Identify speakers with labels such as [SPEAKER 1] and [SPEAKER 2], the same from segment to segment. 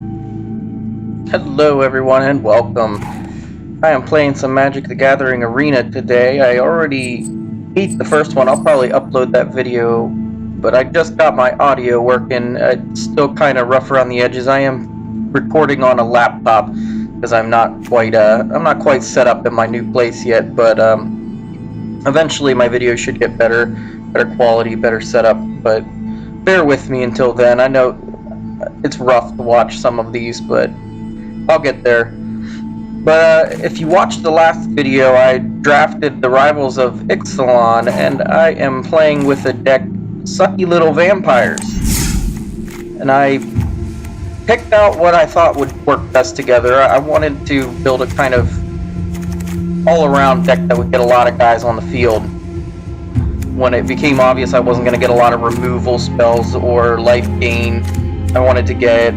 [SPEAKER 1] Hello everyone and welcome. I am playing some Magic the Gathering Arena today. I already beat the first one. I'll probably upload that video, but I just got my audio working. It's still kind of rough around the edges. I am recording on a laptop because I'm not quite set up in my new place yet, but eventually my video should get better quality, better setup, but bear with me until then. I know it's rough to watch some of these, but I'll get there. But if you watched the last video, I drafted the Rivals of Ixalan, and I am playing with a deck Sucky Little Vampires. And I picked out what I thought would work best together. I wanted to build a kind of all-around deck that would get a lot of guys on the field. When it became obvious I wasn't going to get a lot of removal spells or life gain, I wanted to get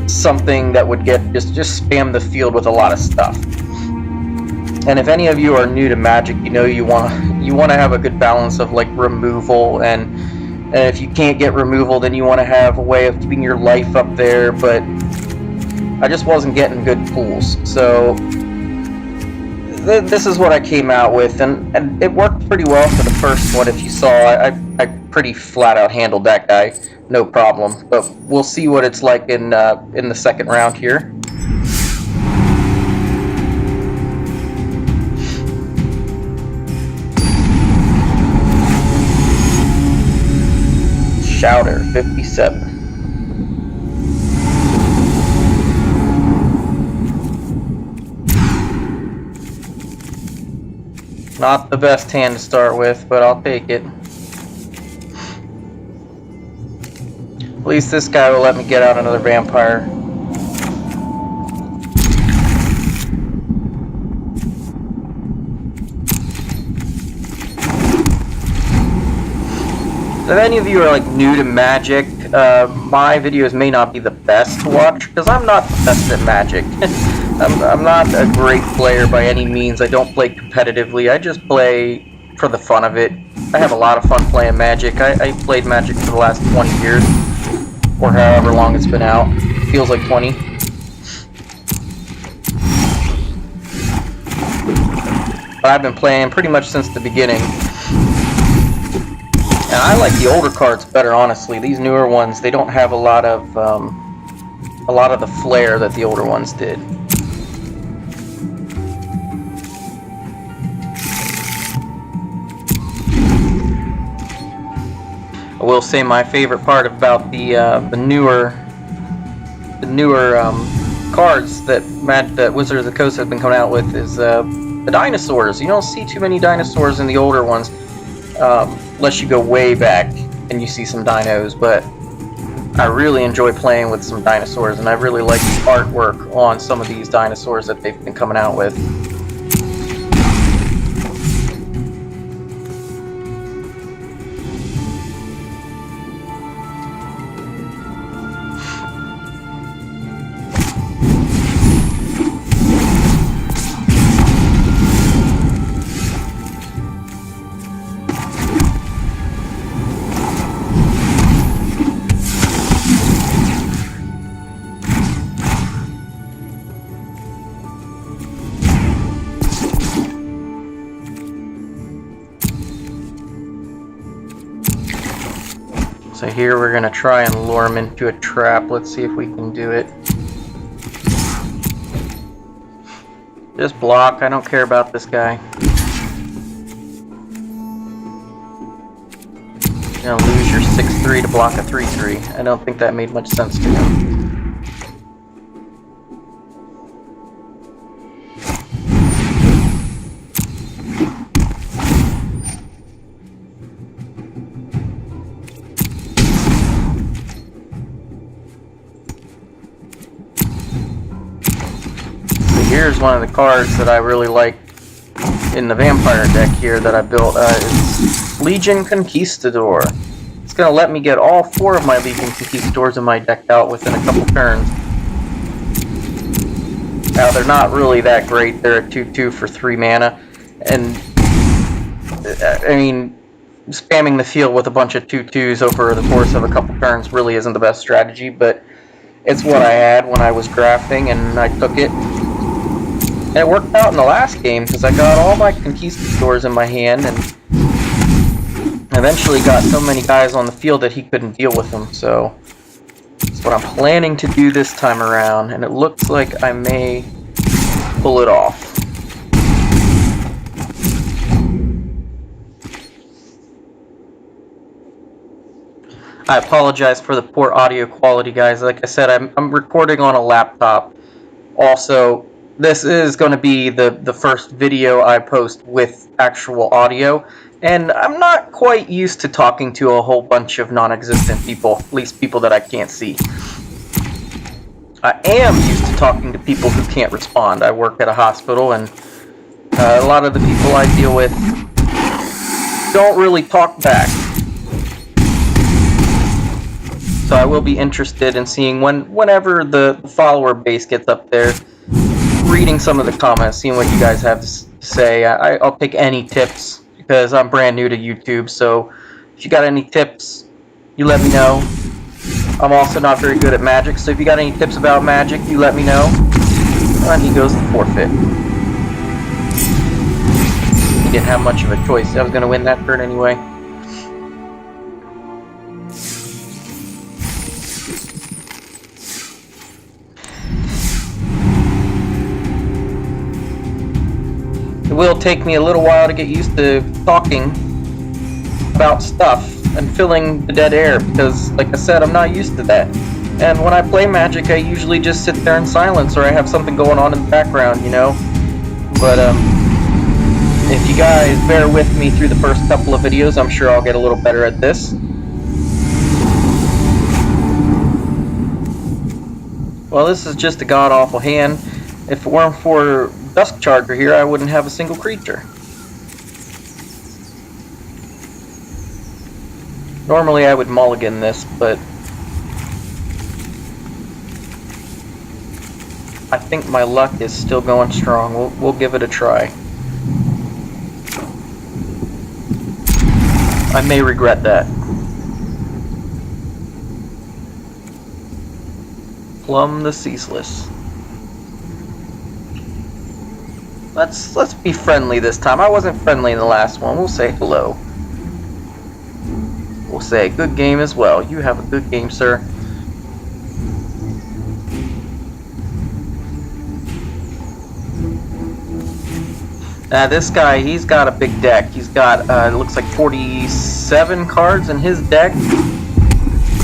[SPEAKER 1] something that would get just spam the field with a lot of stuff. And if any of you are new to Magic, you know you want to have a good balance of like removal, and if you can't get removal, then you want to have a way of keeping your life up there. But I just wasn't getting good pools, so this is what I came out with, and it worked pretty well for the first one. If you saw, I pretty flat out handled that guy. No problem, but we'll see what it's like in the second round here. Shouter 57. Not the best hand to start with, but I'll take it. At least this guy will let me get out another vampire. If any of you are like new to Magic, my videos may not be the best to watch because I'm not the best at Magic. I'm not a great player by any means. I don't play competitively. I just play for the fun of it. I have a lot of fun playing Magic. I played Magic for the last 20 years. Or however long it's been out. Feels like 20. But I've been playing pretty much since the beginning. And I like the older cards better, honestly. These newer ones, they don't have a lot of the flair that the older ones did. I will say my favorite part about the newer cards that Wizards of the Coast have been coming out with is the dinosaurs. You don't see too many dinosaurs in the older ones, unless you go way back and you see some dinos. But I really enjoy playing with some dinosaurs, and I really like the artwork on some of these dinosaurs that they've been coming out with. So here we're going to try and lure him into a trap. Let's see if we can do it. Just block. I don't care about this guy. You're going to lose your 6-3 to block a 3-3. I don't think that made much sense to him. Here's one of the cards that I really like in the vampire deck here that I built. Is Legion Conquistador. It's going to let me get all 4 of my Legion Conquistadors in my deck out within a couple turns. Now, they're not really that great. They're a 2/2 for 3 mana. And, I mean, spamming the field with a bunch of 2/2s over the course of a couple turns really isn't the best strategy, but It's what I had when I was drafting, and I took it. And it worked out in the last game, because I got all my conquistadors in my hand, and eventually got so many guys on the field that he couldn't deal with them, so that's what I'm planning to do this time around, and it looks like I may pull it off. I apologize for the poor audio quality, guys. Like I said, I'm recording on a laptop. Also, this is going to be the first video I post with actual audio, and I'm not quite used to talking to a whole bunch of non-existent people, at least people that I can't see. I am used to talking to people who can't respond. I work at a hospital, and a lot of the people I deal with don't really talk back. So I will be interested in seeing whenever the follower base gets up there, reading some of the comments, seeing what you guys have to say. I'll take any tips, because I'm brand new to YouTube, so if you got any tips, you let me know. I'm also not very good at Magic, so if you got any tips about Magic, you let me know. And he goes to forfeit. He didn't have much of a choice. I was going to win that turn anyway. It will take me a little while to get used to talking about stuff and filling the dead air, because, like I said, I'm not used to that. And when I play Magic, I usually just sit there in silence, or I have something going on in the background, you know? But, if you guys bear with me through the first couple of videos, I'm sure I'll get a little better at this. Well, this is just a god-awful hand. If it weren't for Dusk Charger here, I wouldn't have a single creature. Normally I would mulligan this, but I think my luck is still going strong. We'll give it a try. I may regret that. Plum the Ceaseless. Let's be friendly this time. I wasn't friendly in the last one. We'll say hello. We'll say good game as well. You have a good game, sir. Now this guy, he's got a big deck. He's got, it looks like 47 cards in his deck.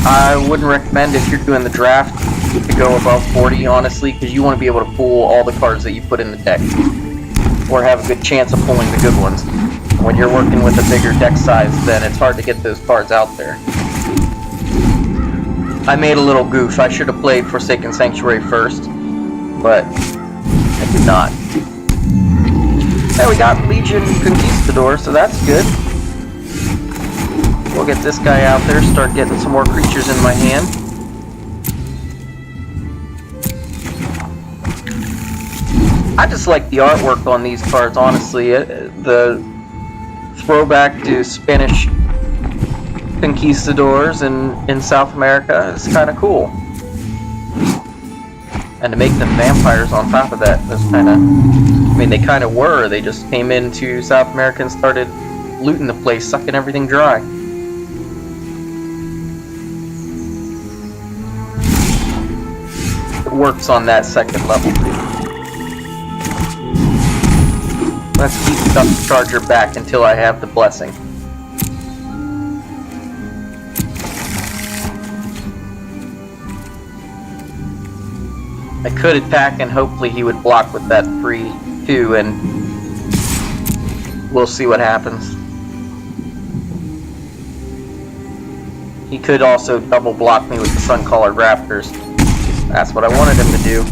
[SPEAKER 1] I wouldn't recommend, if you're doing the draft, to go above 40, honestly, because you want to be able to pull all the cards that you put in the deck, or have a good chance of pulling the good ones. When you're working with a bigger deck size, then it's hard to get those cards out there. I made a little goof. I should have played Forsaken Sanctuary first, but I did not. There we got Legion Conquistador, so that's good. We'll get this guy out there, start getting some more creatures in my hand. I just like the artwork on these cards, honestly. The throwback to Spanish conquistadors in South America is kind of cool. And to make them vampires on top of that, that's kind of... I mean, they kind of were. They just came into South America and started looting the place, sucking everything dry. It works on that second level. Let's keep Dusk Charger back until I have the blessing. I could attack and hopefully he would block with that 3/2, and we'll see what happens. He could also double block me with the Sun-Colored Raptors. That's what I wanted him to do.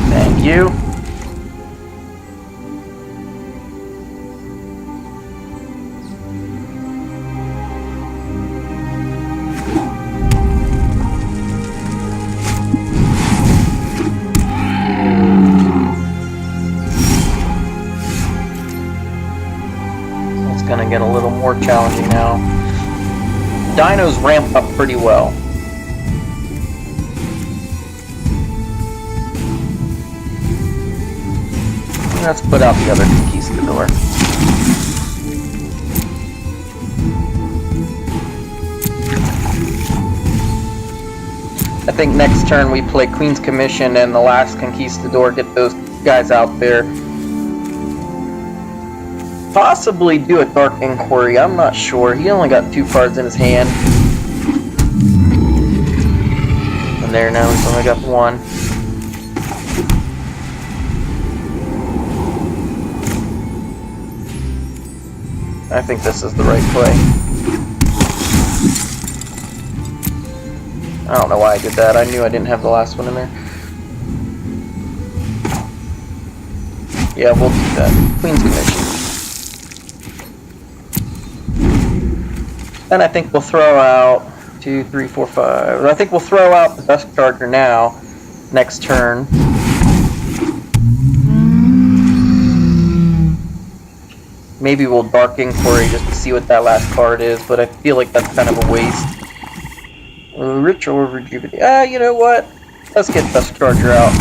[SPEAKER 1] Thank you. It's gonna get a little more challenging now. dinos ramp up pretty well. Let's put out the other conquistador. I think next turn we play Queen's Commission and the last conquistador, get those guys out there. Possibly do a Dark Inquiry, I'm not sure. He only got 2 cards in his hand. And there, now he's only got 1. I think this is the right play. I don't know why I did that. I knew I didn't have the last one in there. Yeah, we'll do that. Queen's Commission. Then I think we'll throw out 2, 3, 4, 5. I think we'll throw out the Dusk Charger now, next turn. Maybe we'll Dark Inquiry just to see what that last card is, but I feel like that's kind of a waste. Ritual of Rejuvenate. You know what? Let's get Dusk Charger out.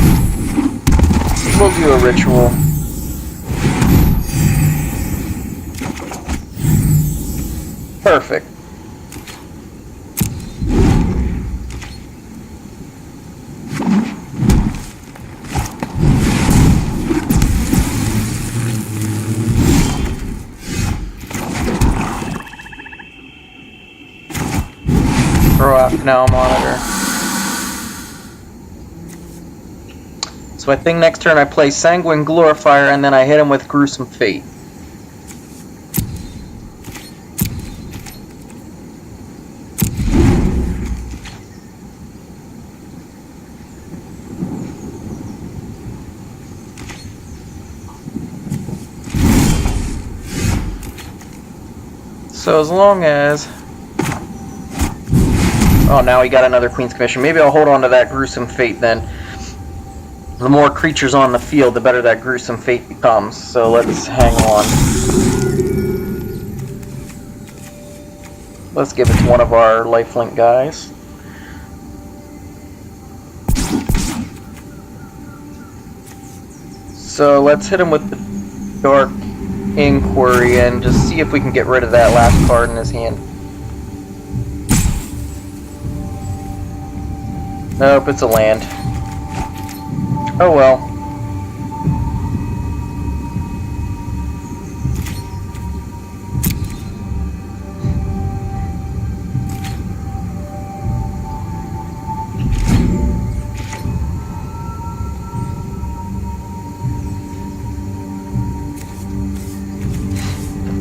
[SPEAKER 1] We'll do a Ritual. Perfect. Throw out Canal Monitor. So I think next turn I play Sanguine Glorifier and then I hit him with Gruesome Fate. So as long as... Oh, now he got another Queen's Commission. Maybe I'll hold on to that Gruesome Fate then. The more creatures on the field, the better that Gruesome Fate becomes. So let's hang on. Let's give it to one of our lifelink guys. So let's hit him with the Dark Inquiry and just see if we can get rid of that last card in his hand. Nope, it's a land. Oh well.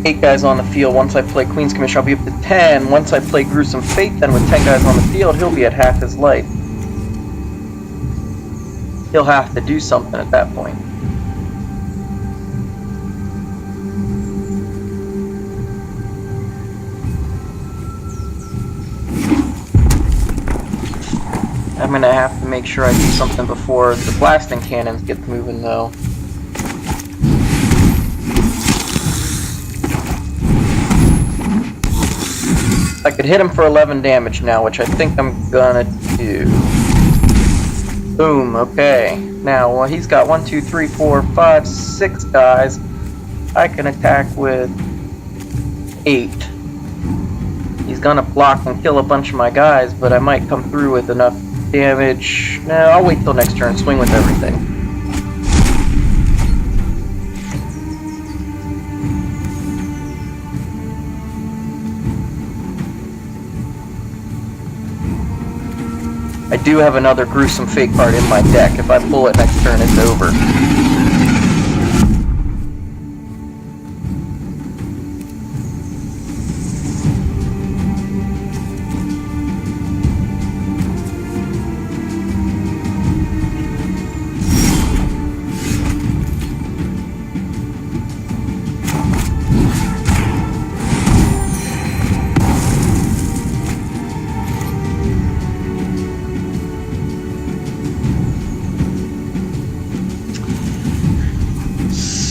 [SPEAKER 1] Eight guys on the field. Once I play Queen's Commission, I'll be up to 10. Once I play Gruesome Fate, then with 10 guys on the field, he'll be at half his life. He'll have to do something at that point. I'm gonna have to make sure I do something before the blasting cannons get moving though. I could hit him for 11 damage now, which I think I'm gonna do. Boom, okay. Now, well, he's got 1, 2, 3, 4, 5, 6 guys. I can attack with 8. He's gonna block and kill a bunch of my guys, but I might come through with enough damage. No, I'll wait till next turn, swing with everything. I do have another Gruesome Fate card in my deck. If I pull it next turn, it's over.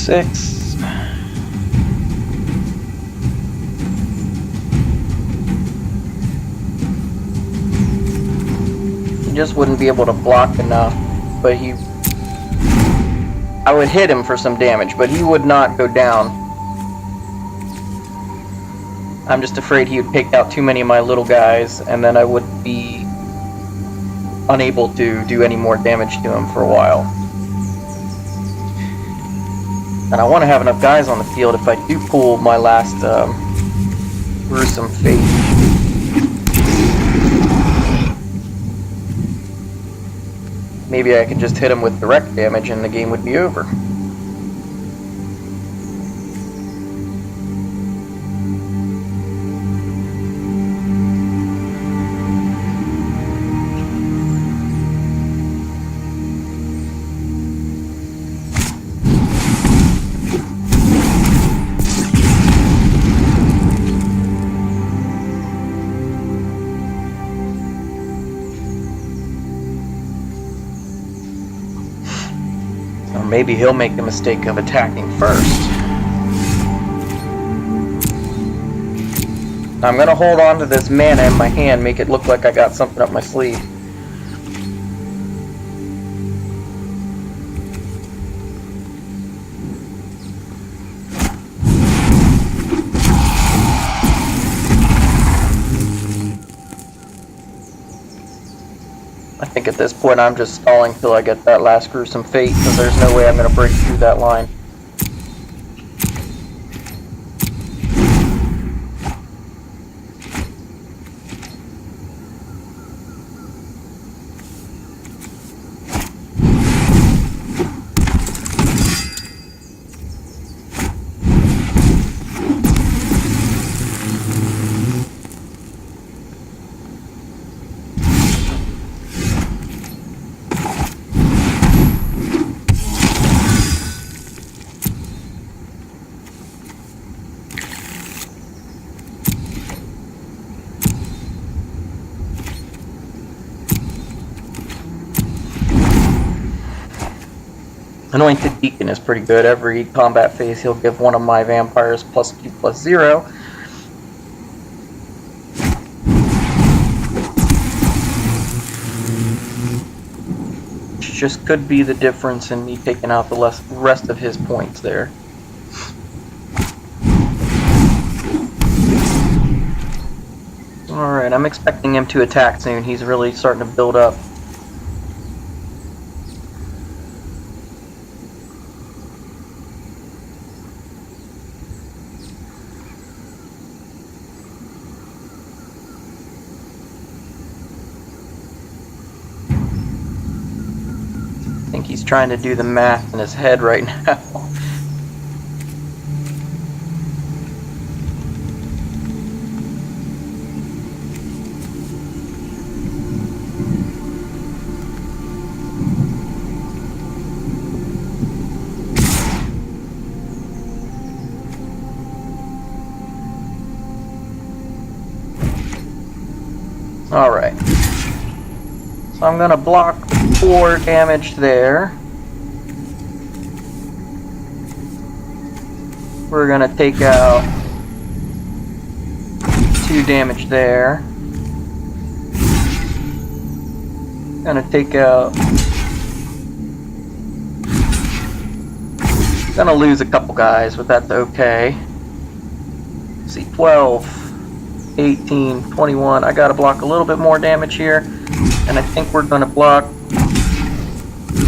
[SPEAKER 1] Six. just wouldn't be able to block enough. But I would hit him for some damage, but he would not go down. I'm just afraid he would pick out too many of my little guys, and then I would be unable to do any more damage to him for a while. And I want to have enough guys on the field if I do pull my last gruesome fate. Maybe I could just hit him with direct damage and the game would be over. Or maybe he'll make the mistake of attacking first. I'm gonna hold on to this mana in my hand, make it look like I got something up my sleeve. I think at this point I'm just stalling till I get that last gruesome fate, because there's no way I'm going to break through that line. Anointed Deacon is pretty good. Every combat phase he'll give one of my vampires +2/+0. Which just could be the difference in me taking out the rest of his points there. Alright, I'm expecting him to attack soon. He's really starting to build up. I think he's trying to do the math in his head right now. Alright. So I'm gonna block 4 damage there. We're gonna take out 2 damage there. Gonna take out... Gonna lose a couple guys, but that's okay. Let's see, 12, 18, 21. I gotta block a little bit more damage here. And I think we're gonna block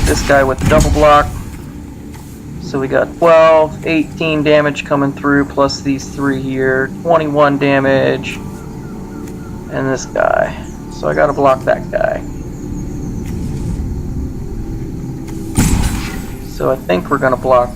[SPEAKER 1] this guy with the double block. So we got 12, 18 damage coming through, plus these 3 here, 21 damage, and this guy. So I gotta block that guy. So I think we're gonna block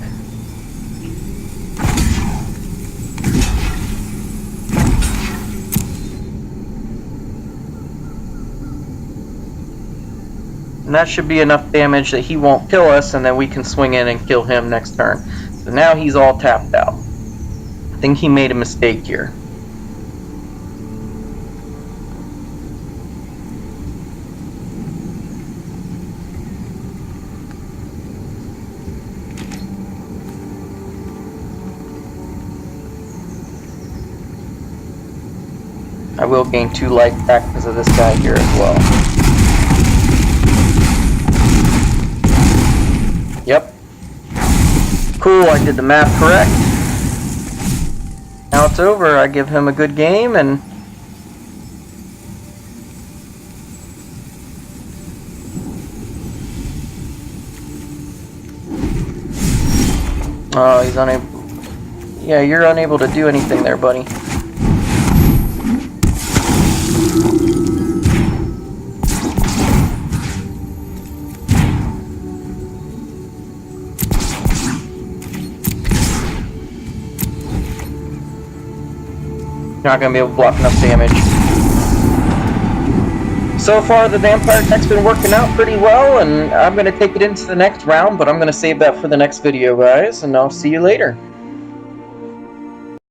[SPEAKER 1] and that should be enough damage that he won't kill us, and then we can swing in and kill him next turn. So now he's all tapped out. I think he made a mistake here. I will gain 2 life back because of this guy here as well. Yep. Cool, I did the math correct. Now it's over. I give him a good game, and oh, he's unable. Yeah, you're unable to do anything there, buddy. You're not going to be able to block enough damage. So far, the vampire tech's been working out pretty well, and I'm going to take it into the next round, but I'm going to save that for the next video, guys, and I'll see you later.